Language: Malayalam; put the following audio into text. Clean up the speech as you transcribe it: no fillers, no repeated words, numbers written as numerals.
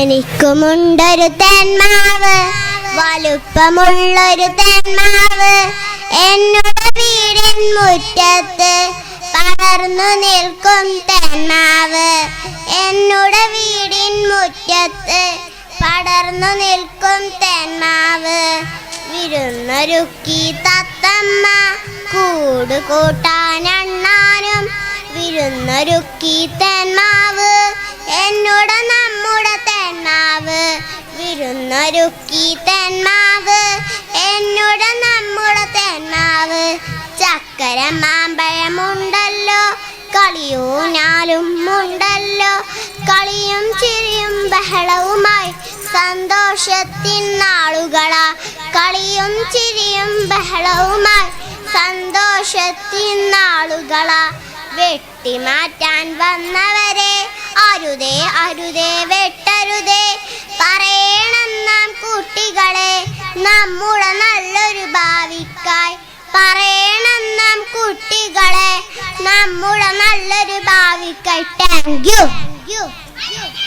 എനിക്കുമുണ്ടൊരു തേന്മാവ്, വലുപ്പമുള്ളൊരു തേന്മാവ്. എന്നോട് വീടിൻ മുറ്റത്ത് പടർന്നു നിൽക്കും തേന്മാവ്. എന്നോട് വീടിൻ മുറ്റത്ത് പടർന്നു നിൽക്കും തേന്മാവ്. വിരുന്നൊരുക്കി തത്തമ്മ കൂട് കൂട്ടാൻ അണ്ണാനും. വിരുന്നൊരുക്കി തേന്മാവ് എന്നോട് നമ്മുടെ തേന്മാവ്. വിരുന്നൊരുക്കി തേന്മാവ് എന്നോട് നമ്മുടെ തേന്മാവ്. ചക്കര മാമ്പഴമുണ്ടല്ലോ, കളിയൂഞ്ഞാലും ഉണ്ടല്ലോ. കളിയും ചിരിയും ബഹളവുമായി സന്തോഷത്തിൻ നാളുകളാ. കളിയും ചിരിയും ബഹളവുമായി സന്തോഷത്തിൻ നാളുകളാ. വെട്ടിമാറ്റാൻ വന്നവരെ അരുതേ അരുതേ വെട്ടരുതേ. പറയണം നാം കുട്ടികളെ നമ്മുടെ നല്ലൊരു ഭാവിക്കായി. പറയണം നാം കുട്ടികളെ നമ്മുടെ നല്ലൊരു ഭാവിക്കായി. Thank you.